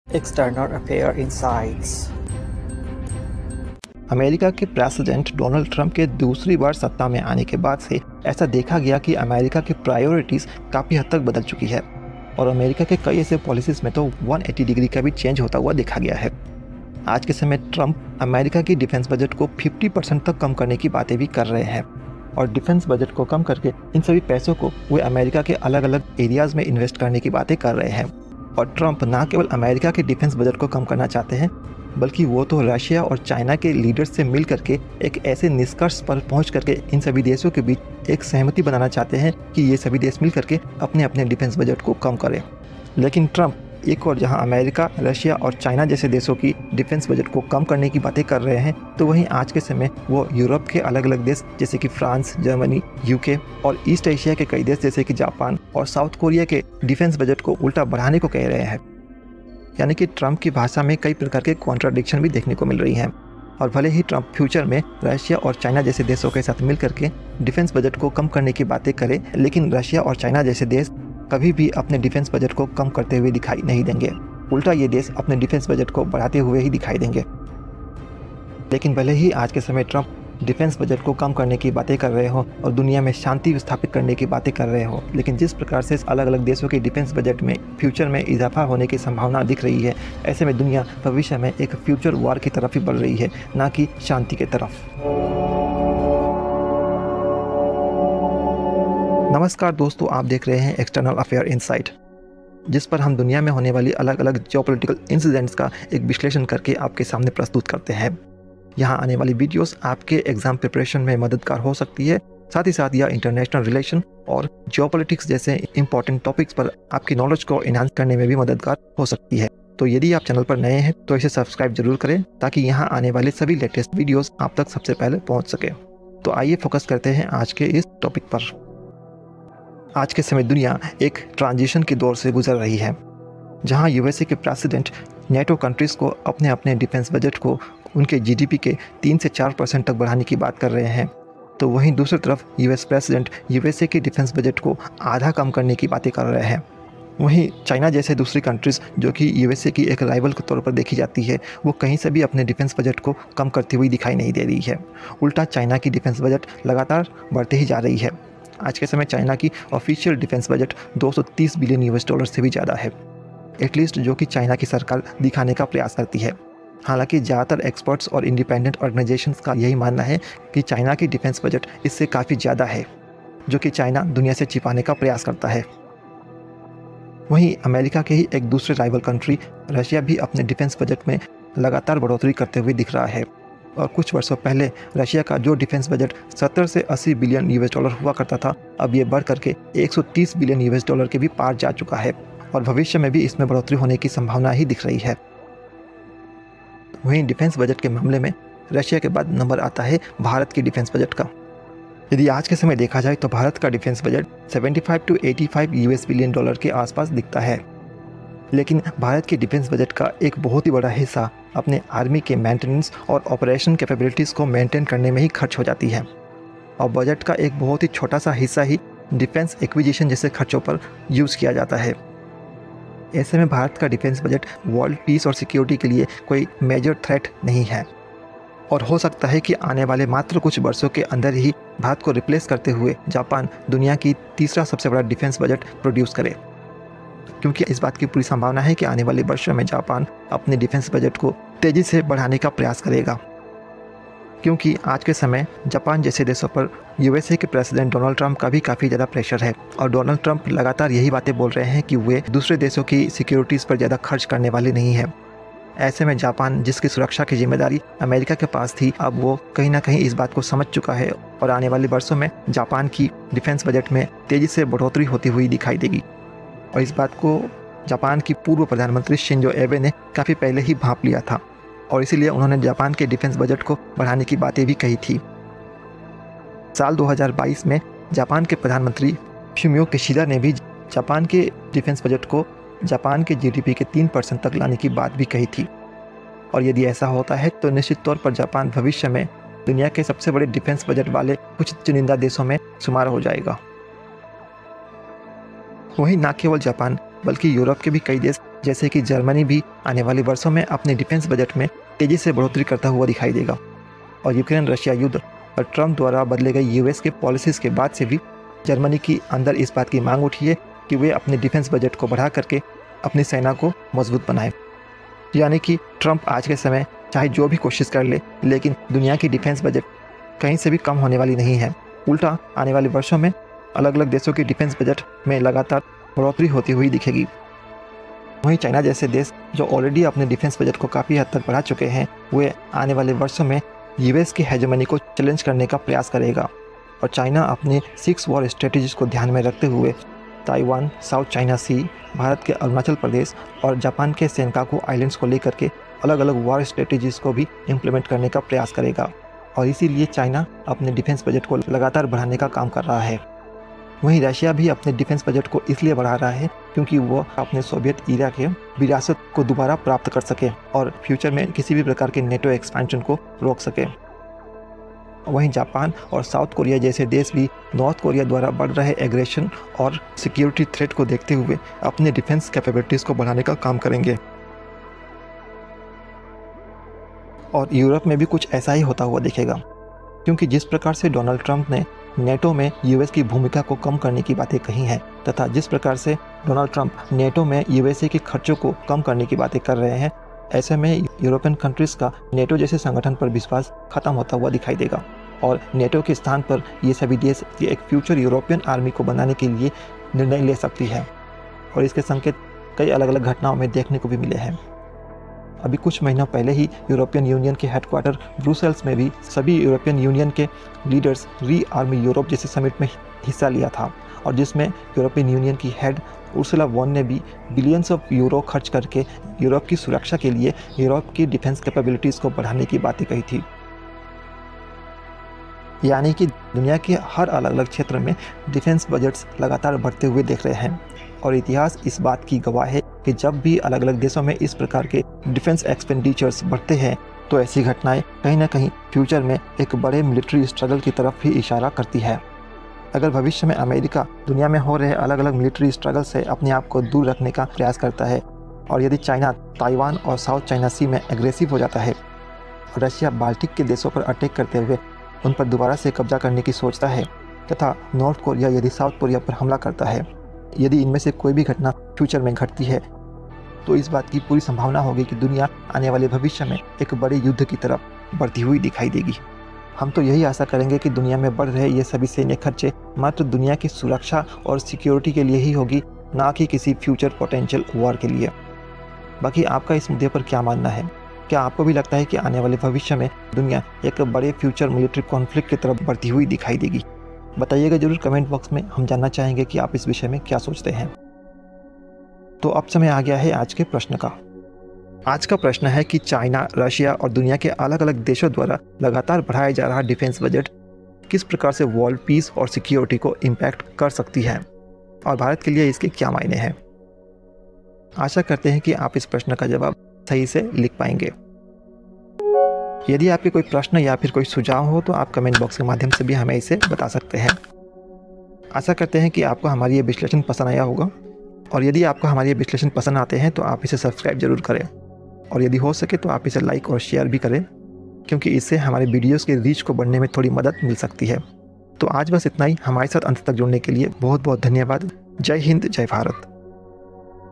External Affair Insights। America के president Donald Trump के दूसरी बार सत्ता में आने के बाद से ऐसा देखा गया कि अमेरिका की प्रायोरिटीज़ काफ़ी हद तक बदल चुकी है और अमेरिका के कई ऐसे पॉलिसीज़ में तो 180 डिग्री का भी चेंज होता हुआ देखा गया है। आज के समय ट्रंप अमेरिका की डिफेंस बजट को 50% तक कम करने की बातें भी कर रहे हैं और डिफेंस बजट को कम करके इन सभी पैसों को वे अमेरिका के अलग अलग एरियाज़ में इन्वेस्ट करने की बातें कर रहे हैं। और ट्रंप न केवल अमेरिका के डिफेंस बजट को कम करना चाहते हैं बल्कि वो तो रशिया और चाइना के लीडर्स से मिल करके एक ऐसे निष्कर्ष पर पहुंच करके इन सभी देशों के बीच एक सहमति बनाना चाहते हैं कि ये सभी देश मिल करके अपने अपने डिफेंस बजट को कम करें। लेकिन ट्रंप एक और जहां अमेरिका, रशिया और चाइना जैसे देशों की डिफेंस बजट को कम करने की बातें कर रहे हैं, तो वहीं आज के समय वो यूरोप के अलग अलग देश जैसे कि फ्रांस, जर्मनी, यूके और ईस्ट एशिया के कई देश जैसे कि जापान और साउथ कोरिया के डिफेंस बजट को उल्टा बढ़ाने को कह रहे हैं। यानी कि ट्रंप की भाषा में कई प्रकार के कॉन्ट्राडिक्शन भी देखने को मिल रही हैं। और भले ही ट्रंप फ्यूचर में रशिया और चाइना जैसे देशों के साथ मिल करके डिफेंस बजट को कम करने की बातें करें, लेकिन रशिया और चाइना जैसे देश कभी भी अपने डिफेंस बजट को कम करते हुए दिखाई नहीं देंगे। उल्टा ये देश अपने डिफेंस बजट को बढ़ाते हुए ही दिखाई देंगे। लेकिन भले ही आज के समय ट्रंप डिफेंस बजट को कम करने की बातें कर रहे हो और दुनिया में शांति स्थापित करने की बातें कर रहे हो, लेकिन जिस प्रकार से अलग अलग देशों के डिफेंस बजट में फ्यूचर में इजाफा होने की संभावना दिख रही है, ऐसे में दुनिया भविष्य में एक फ्यूचर वॉर की तरफ ही बढ़ रही है, ना कि शांति की तरफ। नमस्कार दोस्तों, आप देख रहे हैं एक्सटर्नल अफेयर इनसाइट, जिस पर हम दुनिया में होने वाली अलग अलग जियोपॉलिटिकल इंसिडेंट्स का एक विश्लेषण करके आपके सामने प्रस्तुत करते हैं। यहाँ आने वाली वीडियोस आपके एग्जाम प्रिपरेशन में मददगार हो सकती है, साथ ही साथ यह इंटरनेशनल रिलेशन और जियोपॉलिटिक्स जैसे इंपॉर्टेंट टॉपिक्स पर आपकी नॉलेज को एनहांस करने में भी मददगार हो सकती है। तो यदि आप चैनल पर नए हैं तो इसे सब्सक्राइब जरूर करें ताकि यहाँ आने वाले सभी लेटेस्ट वीडियोस आप तक सबसे पहले पहुँच सके। तो आइए फोकस करते हैं आज के इस टॉपिक पर। आज के समय दुनिया एक ट्रांजिशन के दौर से गुजर रही है, जहां यूएसए के प्रेसिडेंट नेटो कंट्रीज़ को अपने अपने डिफेंस बजट को उनके जीडीपी के 3 से 4% तक बढ़ाने की बात कर रहे हैं, तो वहीं दूसरी तरफ यूएस प्रेसिडेंट यूएसए के डिफेंस बजट को आधा कम करने की बातें कर रहे हैं। वहीं चाइना जैसे दूसरी कंट्रीज़ जो कि यूएसए की एक राइवल के तौर पर देखी जाती है, वो कहीं से भी अपने डिफेंस बजट को कम करती हुई दिखाई नहीं दे रही है। उल्टा चाइना की डिफेंस बजट लगातार बढ़ते ही जा रही है। आज के समय चाइना की official defence budget 230 billion US dollar से भी ज़्यादा है, एटलीस्ट जो कि चाइना की सरकार दिखाने का प्रयास करती है। हालांकि ज़्यादातर एक्सपर्ट्स और इंडिपेंडेंट ऑर्गेनाइजेशंस का यही मानना है कि चाइना की डिफेंस बजट इससे काफ़ी ज़्यादा है, जो कि चाइना दुनिया से छिपाने का प्रयास करता है। वहीं अमेरिका के ही एक दूसरे राइवल कंट्री रशिया भी अपने डिफेंस बजट में लगातार बढ़ोतरी करते हुए दिख रहा है और कुछ वर्षों पहले रशिया का जो डिफेंस बजट 70 से 80 बिलियन यूएस डॉलर हुआ करता था, अब ये बढ़ करके 130 बिलियन यूएस डॉलर के भी पार जा चुका है और भविष्य में भी इसमें बढ़ोतरी होने की संभावना ही दिख रही है। वहीं डिफेंस बजट के मामले में रशिया के बाद नंबर आता है भारत की डिफेंस बजट का। यदि आज के समय देखा जाए तो भारत का defence budget 75 to 85 US billion dollar के आसपास दिखता है, लेकिन भारत के डिफेंस बजट का एक बहुत ही बड़ा हिस्सा अपने आर्मी के मेंटेनेंस और ऑपरेशन कैपेबिलिटीज़ को मेंटेन करने में ही खर्च हो जाती है और बजट का एक बहुत ही छोटा सा हिस्सा ही डिफेंस एक्विजिशन जैसे खर्चों पर यूज़ किया जाता है। ऐसे में भारत का डिफेंस बजट वर्ल्ड पीस और सिक्योरिटी के लिए कोई मेजर थ्रेट नहीं है और हो सकता है कि आने वाले मात्र कुछ वर्षों के अंदर ही भारत को रिप्लेस करते हुए जापान दुनिया की तीसरा सबसे बड़ा डिफेंस बजट प्रोड्यूस करे, क्योंकि इस बात की पूरी संभावना है कि आने वाले वर्षों में जापान अपने डिफेंस बजट को तेज़ी से बढ़ाने का प्रयास करेगा। क्योंकि आज के समय जापान जैसे देशों पर यूएसए के प्रेसिडेंट डोनाल्ड ट्रंप का भी काफ़ी ज़्यादा प्रेशर है और डोनाल्ड ट्रंप लगातार यही बातें बोल रहे हैं कि वे दूसरे देशों की सिक्योरिटीज़ पर ज़्यादा खर्च करने वाले नहीं हैं। ऐसे में जापान, जिसकी सुरक्षा की जिम्मेदारी अमेरिका के पास थी, अब वो कहीं ना कहीं इस बात को समझ चुका है और आने वाले वर्षों में जापान की डिफेंस बजट में तेज़ी से बढ़ोतरी होती हुई दिखाई देगी। और इस बात को जापान की पूर्व प्रधानमंत्री शिंजो एबे ने काफ़ी पहले ही भांप लिया था और इसीलिए उन्होंने जापान के डिफेंस बजट को बढ़ाने की बातें भी कही थी। साल 2022 में जापान के प्रधानमंत्री फुमियो किशिदा ने भी जापान के डिफेंस बजट को जापान के जीडीपी के 3% तक लाने की बात भी कही थी और यदि ऐसा होता है तो निश्चित तौर पर जापान भविष्य में दुनिया के सबसे बड़े डिफेंस बजट वाले कुछ चुनिंदा देशों में शुमार हो जाएगा। वहीं न केवल जापान बल्कि यूरोप के भी कई देश जैसे कि जर्मनी भी आने वाले वर्षों में अपने डिफेंस बजट में तेज़ी से बढ़ोतरी करता हुआ दिखाई देगा। और यूक्रेन रशिया युद्ध और ट्रंप द्वारा बदले गए यूएस के पॉलिसीज़ के बाद से भी जर्मनी की अंदर इस बात की मांग उठी है कि वे अपने डिफेंस बजट को बढ़ा करके अपनी सेना को मजबूत बनाएं। यानी कि ट्रंप आज के समय चाहे जो भी कोशिश कर ले, लेकिन दुनिया की डिफेंस बजट कहीं से भी कम होने वाली नहीं है। उल्टा आने वाले वर्षों में अलग अलग देशों की डिफेंस बजट में लगातार बढ़ोतरी होती हुई दिखेगी। वहीं चाइना जैसे देश जो ऑलरेडी अपने डिफेंस बजट को काफ़ी हद तक बढ़ा चुके हैं, वे आने वाले वर्षों में यूएस की हेजेमनी को चैलेंज करने का प्रयास करेगा। और चाइना अपने 6 वॉर स्ट्रेटजीज को ध्यान में रखते हुए ताइवान, साउथ चाइना सी, भारत के अरुणाचल प्रदेश और जापान के सेनकाकू आइलैंड्स को लेकर के अलग अलग वॉर स्ट्रेटजीज को भी इम्प्लीमेंट करने का प्रयास करेगा। और इसीलिए चाइना अपने डिफेंस बजट को लगातार बढ़ाने का काम कर रहा है। वहीं रशिया भी अपने डिफेंस बजट को इसलिए बढ़ा रहा है क्योंकि वो अपने सोवियत ईरा के विरासत को दोबारा प्राप्त कर सके और फ्यूचर में किसी भी प्रकार के नेटो एक्सपेंशन को रोक सके। वहीं जापान और साउथ कोरिया जैसे देश भी नॉर्थ कोरिया द्वारा बढ़ रहे एग्रेशन और सिक्योरिटी थ्रेट को देखते हुए अपने डिफेंस कैपेबिलिटीज़ को बढ़ाने का काम करेंगे। और यूरोप में भी कुछ ऐसा ही होता हुआ दिखेगा, क्योंकि जिस प्रकार से डोनाल्ड ट्रंप ने नेटो में यूएस की भूमिका को कम करने की बातें कही हैं, तथा जिस प्रकार से डोनाल्ड ट्रंप नेटो में यूएसए के खर्चों को कम करने की बातें कर रहे हैं, ऐसे में यूरोपियन कंट्रीज़ का नेटो जैसे संगठन पर विश्वास खत्म होता हुआ दिखाई देगा। और नेटो के स्थान पर ये सभी देश एक फ्यूचर यूरोपियन आर्मी को बनाने के लिए निर्णय ले सकती है। और इसके संकेत कई अलग अलग घटनाओं में देखने को भी मिले हैं। अभी कुछ महीनों पहले ही यूरोपियन यूनियन के हेडक्वार्टर ब्रुसेल्स में भी सभी यूरोपियन यूनियन के लीडर्स री आर्मी यूरोप जैसे समिट में हिस्सा लिया था, और जिसमें यूरोपियन यूनियन की हेड उर्सुला वॉन ने भी बिलियंस ऑफ यूरो खर्च करके यूरोप की सुरक्षा के लिए यूरोप की डिफेंस कैपेबिलिटीज़ को बढ़ाने की बातें कही थी। यानी कि दुनिया के हर अलग अलग क्षेत्र में डिफेंस बजट्स लगातार बढ़ते हुए देख रहे हैं। और इतिहास इस बात की गवाह है कि जब भी अलग अलग देशों में इस प्रकार के डिफेंस एक्सपेंडिचर्स बढ़ते हैं, तो ऐसी घटनाएं कहीं ना कहीं फ्यूचर में एक बड़े मिलिट्री स्ट्रगल की तरफ भी इशारा करती है। अगर भविष्य में अमेरिका दुनिया में हो रहे अलग अलग मिलिट्री स्ट्रगल से अपने आप को दूर रखने का प्रयास करता है, और यदि चाइना ताइवान और साउथ चाइना सी में एग्रेसिव हो जाता है, और रशिया बाल्टिक के देशों पर अटैक करते हुए उन पर दोबारा से कब्जा करने की सोचता है, तथा नॉर्थ कोरिया यदि साउथ कोरिया पर हमला करता है, यदि इनमें से कोई भी घटना फ्यूचर में घटती है, तो इस बात की पूरी संभावना होगी कि दुनिया आने वाले भविष्य में एक बड़े युद्ध की तरफ बढ़ती हुई दिखाई देगी। हम तो यही आशा करेंगे कि दुनिया में बढ़ रहे ये सभी सैन्य खर्चे मात्र दुनिया की सुरक्षा और सिक्योरिटी के लिए ही होगी, ना कि किसी फ्यूचर पोटेंशियल वॉर के लिए। बाकी आपका इस मुद्दे पर क्या मानना है? क्या आपको भी लगता है कि आने वाले भविष्य में दुनिया एक बड़े फ्यूचर मिलिट्री कॉन्फ्लिक्ट की तरफ बढ़ती हुई दिखाई देगी? बताइएगा जरूर कमेंट बॉक्स में, हम जानना चाहेंगे कि आप इस विषय में क्या सोचते हैं। तो अब समय आ गया है आज के प्रश्न का। आज का प्रश्न है कि चाइना, रशिया और दुनिया के अलग अलग देशों द्वारा लगातार बढ़ाया जा रहा डिफेंस बजट किस प्रकार से वर्ल्ड पीस और सिक्योरिटी को इम्पैक्ट कर सकती है, और भारत के लिए इसके क्या मायने हैं। आशा करते हैं कि आप इस प्रश्न का जवाब सही से लिख पाएंगे। यदि आपके कोई प्रश्न या फिर कोई सुझाव हो तो आप कमेंट बॉक्स के माध्यम से भी हमें इसे बता सकते हैं। आशा करते हैं कि आपको हमारी ये विश्लेषण पसंद आया होगा, और यदि आपको हमारे ये विश्लेषण पसंद आते हैं तो आप इसे सब्सक्राइब जरूर करें, और यदि हो सके तो आप इसे लाइक और शेयर भी करें, क्योंकि इससे हमारे वीडियोस के रीच को बढ़ने में थोड़ी मदद मिल सकती है। तो आज बस इतना ही। हमारे साथ अंत तक जुड़ने के लिए बहुत बहुत धन्यवाद। जय हिंद, जय भारत।